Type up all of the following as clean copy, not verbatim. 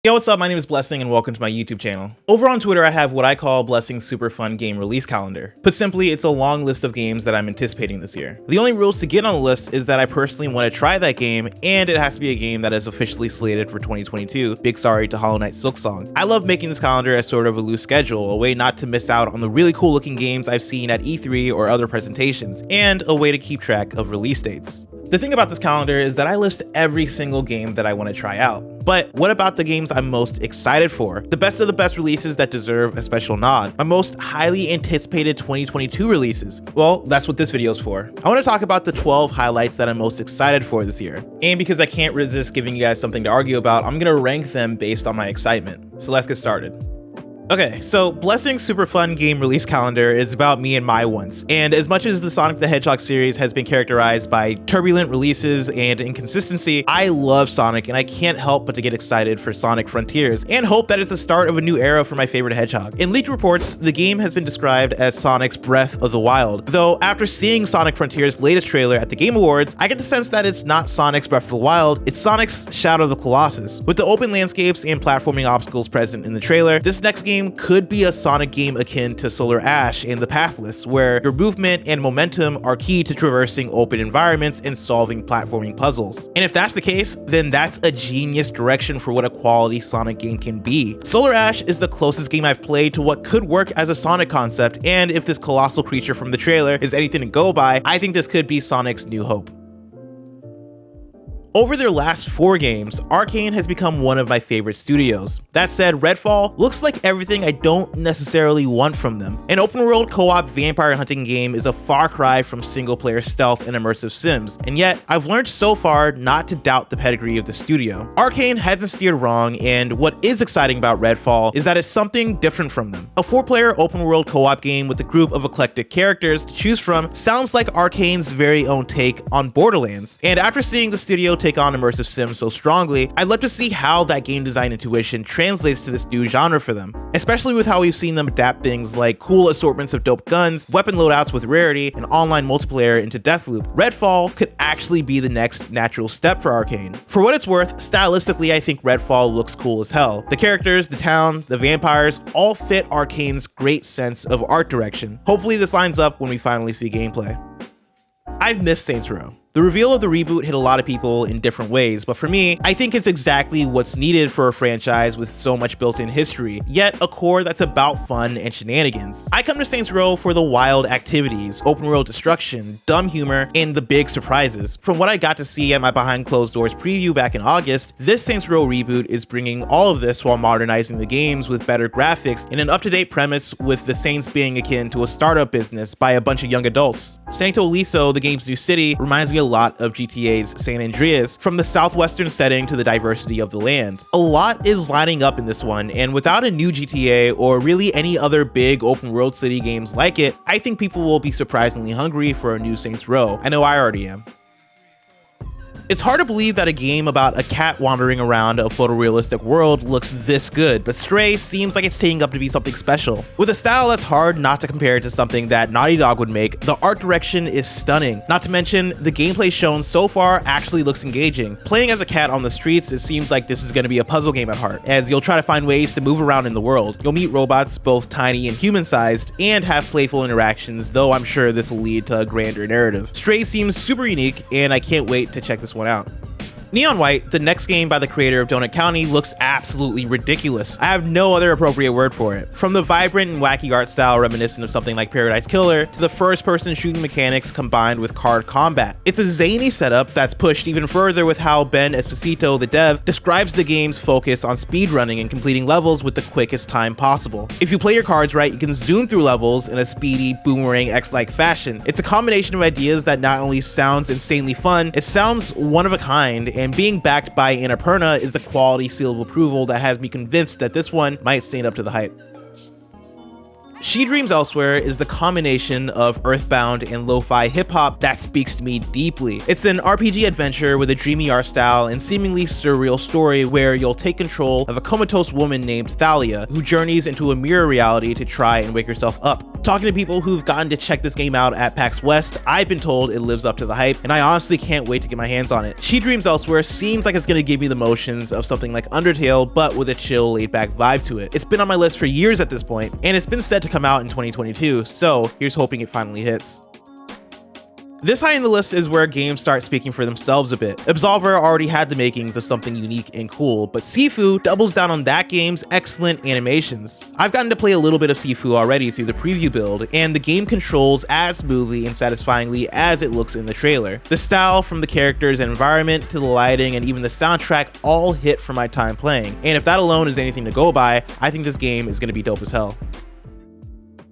Yo, what's up? My name is Blessing and welcome to my YouTube channel. Over on Twitter, I have what I call Blessing's Super Fun Game Release Calendar. Put simply, it's a long list of games that I'm anticipating this year. The only rules to get on the list is that I personally want to try that game, and it has to be a game that is officially slated for 2022. Big sorry to Hollow Knight Silksong. I love making this calendar as sort of a loose schedule, a way not to miss out on the really cool looking games I've seen at E3 or other presentations, and a way to keep track of release dates. The thing about this calendar is that I list every single game that I want to try out. But what about the games I'm most excited for? The best of the best releases that deserve a special nod. My most highly anticipated 2022 releases. Well, that's what this video is for. I want to talk about the 12 highlights that I'm most excited for this year. And because I can't resist giving you guys something to argue about, I'm going to rank them based on my excitement. So let's get started. Okay, so Blessing's Super Fun Game Release Calendar is about me and my wants, and as much as the Sonic the Hedgehog series has been characterized by turbulent releases and inconsistency, I love Sonic and I can't help but to get excited for Sonic Frontiers and hope that it's the start of a new era for my favorite hedgehog. In leaked reports, the game has been described as Sonic's Breath of the Wild, though after seeing Sonic Frontiers' latest trailer at the Game Awards, I get the sense that it's not Sonic's Breath of the Wild, it's Sonic's Shadow of the Colossus. With the open landscapes and platforming obstacles present in the trailer, this next game could be a Sonic game akin to Solar Ash and The Pathless, where your movement and momentum are key to traversing open environments and solving platforming puzzles. And if that's the case, then that's a genius direction for what a quality Sonic game can be. Solar Ash is the closest game I've played to what could work as a Sonic concept, and if this colossal creature from the trailer is anything to go by, I think this could be Sonic's new hope. Over their last 4 games, Arcane has become one of my favorite studios. That said, REDFALL looks like everything I don't necessarily want from them. An open-world co-op vampire hunting game is a far cry from single-player stealth and immersive sims, and yet I've learned so far not to doubt the pedigree of the studio. Arcane hasn't steered wrong, and what is exciting about REDFALL is that it's something different from them. A 4-player open-world co-op game with a group of eclectic characters to choose from sounds like Arcane's very own take on Borderlands, and after seeing the studio take on immersive sims so strongly, I'd love to see how that game design intuition translates to this new genre for them, especially with how we've seen them adapt things like cool assortments of dope guns, weapon loadouts with rarity, and online multiplayer into Deathloop. REDFALL could actually be the next natural step for Arcane. For what it's worth, stylistically I think REDFALL looks cool as hell. The characters, the town, the vampires, all fit Arcane's great sense of art direction. Hopefully this lines up when we finally see gameplay. I've missed Saints Row. The reveal of the reboot hit a lot of people in different ways, but for me, I think it's exactly what's needed for a franchise with so much built-in history, yet a core that's about fun and shenanigans. I come to Saints Row for the wild activities, open-world destruction, dumb humor, and the big surprises. From what I got to see at my behind closed doors preview back in August, this Saints Row reboot is bringing all of this while modernizing the games with better graphics and an up-to-date premise, with the Saints being akin to a startup business by a bunch of young adults. Santo Ileso, the game's new city, reminds me a lot of GTA's San Andreas, from the southwestern setting to the diversity of the land. A lot is lining up in this one, and without a new GTA or really any other big open world city games like it, I think people will be surprisingly hungry for a new Saints Row. I know I already am. It's hard to believe that a game about a cat wandering around a photorealistic world looks this good, but Stray seems like it's taking up to be something special. With a style that's hard not to compare to something that Naughty Dog would make, the art direction is stunning. Not to mention, the gameplay shown so far actually looks engaging. Playing as a cat on the streets, it seems like this is going to be a puzzle game at heart, as you'll try to find ways to move around in the world. You'll meet robots both tiny and human-sized, and have playful interactions, though I'm sure this will lead to a grander narrative. Stray seems super unique, and I can't wait to check this one out. Neon White, the next game by the creator of Donut County, looks absolutely ridiculous. I have no other appropriate word for it. From the vibrant and wacky art style reminiscent of something like Paradise Killer, to the first-person shooting mechanics combined with card combat. It's a zany setup that's pushed even further with how Ben Esposito, the dev, describes the game's focus on speedrunning and completing levels with the quickest time possible. If you play your cards right, you can zoom through levels in a speedy, Boomerang X-like fashion. It's a combination of ideas that not only sounds insanely fun, it sounds one of a kind, and being backed by Annapurna is the quality seal of approval that has me convinced that this one might stand up to the hype. She Dreams Elsewhere is the combination of earthbound and lo-fi hip-hop that speaks to me deeply. It's an RPG adventure with a dreamy art style and seemingly surreal story where you'll take control of a comatose woman named Thalia, who journeys into a mirror reality to try and wake herself up. Talking to people who've gotten to check this game out at PAX West, I've been told it lives up to the hype, and I honestly can't wait to get my hands on it. She Dreams Elsewhere seems like it's gonna give me the motions of something like Undertale, but with a chill, laid-back vibe to it. It's been on my list for years at this point, and it's been set to come out in 2022, so here's hoping it finally hits. This high in the list is where games start speaking for themselves a bit. Absolver already had the makings of something unique and cool, but SIFU doubles down on that game's excellent animations. I've gotten to play a little bit of SIFU already through the preview build, and the game controls as smoothly and satisfyingly as it looks in the trailer. The style, from the characters and environment to the lighting and even the soundtrack, all hit for my time playing, and if that alone is anything to go by, I think this game is going to be dope as hell.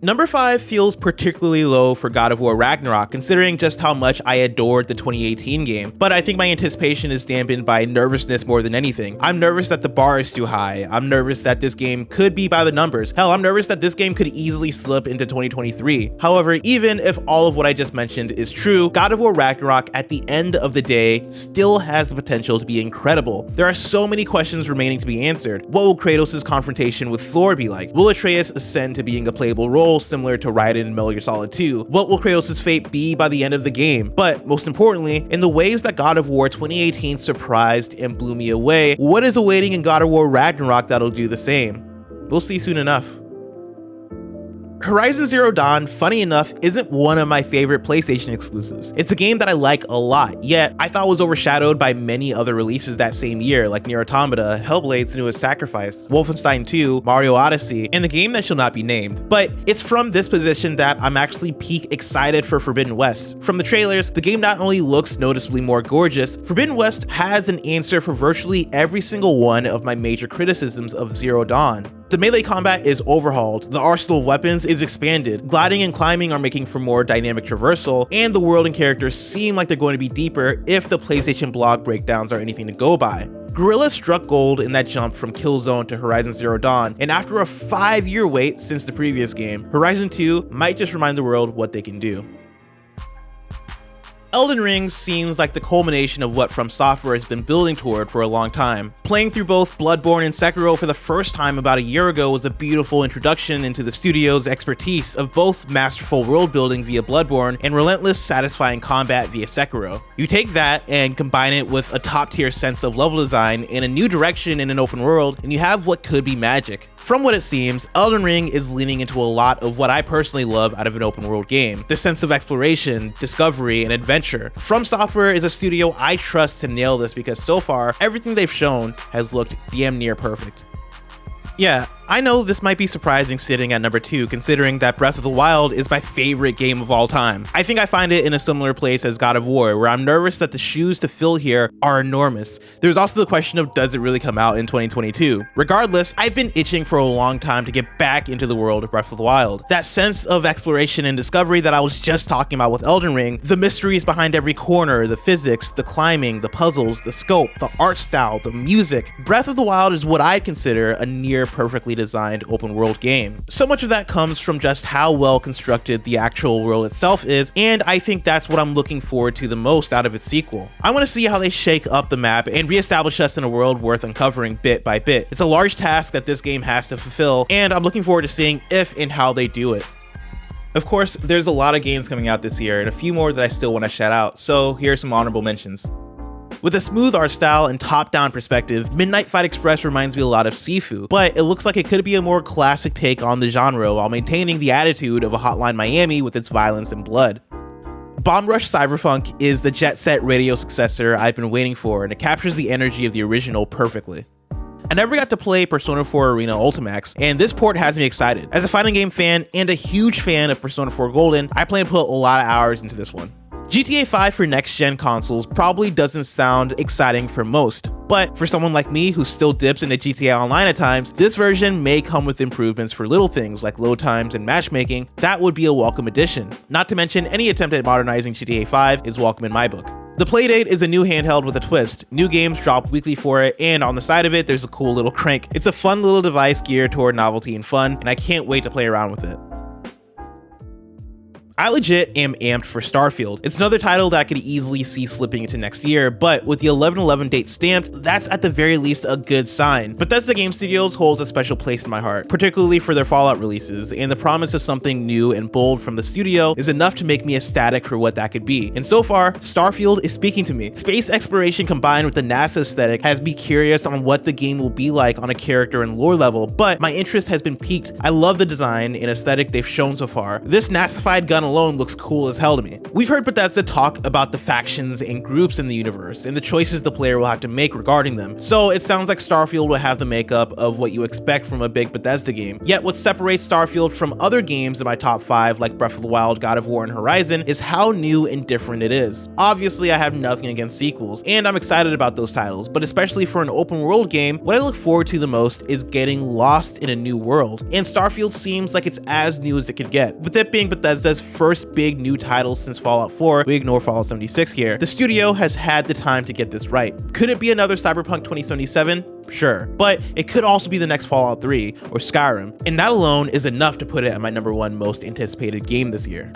Number 5 feels particularly low for God of War Ragnarok, considering just how much I adored the 2018 game, but I think my anticipation is dampened by nervousness more than anything. I'm nervous that the bar is too high. I'm nervous that this game could be by the numbers. Hell, I'm nervous that this game could easily slip into 2023. However, even if all of what I just mentioned is true, God of War Ragnarok at the end of the day still has the potential to be incredible. There are so many questions remaining to be answered. What will Kratos' confrontation with Thor be like? Will Atreus ascend to being a playable role similar to Raiden in Metal Gear Solid 2? What will Kratos' fate be by the end of the game? But most importantly, in the ways that God of War 2018 surprised and blew me away, what is awaiting in God of War Ragnarok that'll do the same? We'll see soon enough. Horizon Zero Dawn, funny enough, isn't one of my favorite PlayStation exclusives. It's a game that I like a lot, yet I thought was overshadowed by many other releases that same year, like Nier Automata, Hellblade's Newest Sacrifice, Wolfenstein 2, Mario Odyssey, and the game that shall not be named. But it's from this position that I'm actually peak excited for Forbidden West. From the trailers, the game not only looks noticeably more gorgeous, Forbidden West has an answer for virtually every single one of my major criticisms of Zero Dawn. The melee combat is overhauled, the arsenal of weapons is expanded, gliding and climbing are making for more dynamic traversal, and the world and characters seem like they're going to be deeper if the PlayStation blog breakdowns are anything to go by. Guerrilla struck gold in that jump from Killzone to Horizon Zero Dawn, and after a 5-year wait since the previous game, Horizon 2 might just remind the world what they can do. Elden Ring seems like the culmination of what From Software has been building toward for a long time. Playing through both Bloodborne and Sekiro for the first time about a year ago was a beautiful introduction into the studio's expertise of both masterful world building via Bloodborne and relentless, satisfying combat via Sekiro. You take that and combine it with a top-tier sense of level design in a new direction in an open world, and you have what could be magic. From what it seems, Elden Ring is leaning into a lot of what I personally love out of an open world game: the sense of exploration, discovery, and adventure. From Software is a studio I trust to nail this because so far, everything they've shown has looked damn near perfect. Yeah, I know this might be surprising sitting at number 2, considering that Breath of the Wild is my favorite game of all time. I think I find it in a similar place as God of War, where I'm nervous that the shoes to fill here are enormous. There's also the question of, does it really come out in 2022? Regardless, I've been itching for a long time to get back into the world of Breath of the Wild. That sense of exploration and discovery that I was just talking about with Elden Ring, the mysteries behind every corner, the physics, the climbing, the puzzles, the scope, the art style, the music. Breath of the Wild is what I consider a near perfectly designed open world game. So much of that comes from just how well constructed the actual world itself is, and I think that's what I'm looking forward to the most out of its sequel. I want to see how they shake up the map and reestablish us in a world worth uncovering bit by bit. It's a large task that this game has to fulfill, and I'm looking forward to seeing if and how they do it. Of course, there's a lot of games coming out this year and a few more that I still want to shout out, so here are some honorable mentions. With a smooth art style and top-down perspective, Midnight Fight Express reminds me a lot of SIFU, but it looks like it could be a more classic take on the genre while maintaining the attitude of a Hotline Miami with its violence and blood. Bomb Rush Cyberfunk is the jet set radio successor I've been waiting for, and it captures the energy of the original perfectly. I never got to play Persona 4 Arena ULTIMAX, and this port has me excited. As a fighting game fan and a huge fan of Persona 4 Golden, I plan to put a lot of hours into this one. GTA 5 for next-gen consoles probably doesn't sound exciting for most, but for someone like me who still dips into GTA Online at times, this version may come with improvements for little things like load times and matchmaking. That would be a welcome addition. Not to mention, any attempt at modernizing GTA 5 is welcome in my book. The Playdate is a new handheld with a twist. New games drop weekly for it, and on the side of it, there's a cool little crank. It's a fun little device geared toward novelty and fun, and I can't wait to play around with it. I legit am amped for Starfield. It's another title that I could easily see slipping into next year, but with the 11/11 date stamped, that's at the very least a good sign. Bethesda Game Studios holds a special place in my heart, particularly for their Fallout releases, and the promise of something new and bold from the studio is enough to make me ecstatic for what that could be. And so far, Starfield is speaking to me. Space exploration combined with the NASA aesthetic has me curious on what the game will be like on a character and lore level, but my interest has been piqued. I love the design and aesthetic they've shown so far. This NASA-fied gun alone looks cool as hell to me. We've heard Bethesda talk about the factions and groups in the universe and the choices the player will have to make regarding them, so it sounds like Starfield will have the makeup of what you expect from a big Bethesda game. Yet what separates Starfield from other games in my top 5 like Breath of the Wild, God of War, and Horizon is how new and different it is. Obviously I have nothing against sequels, and I'm excited about those titles, but especially for an open world game, what I look forward to the most is getting lost in a new world, and Starfield seems like it's as new as it could get. With it being Bethesda's first big new title since Fallout 4, we ignore Fallout 76 here, the studio has had the time to get this right. Could it be another Cyberpunk 2077? Sure, but it could also be the next Fallout 3 or Skyrim, and that alone is enough to put it at my #1 most anticipated game this year.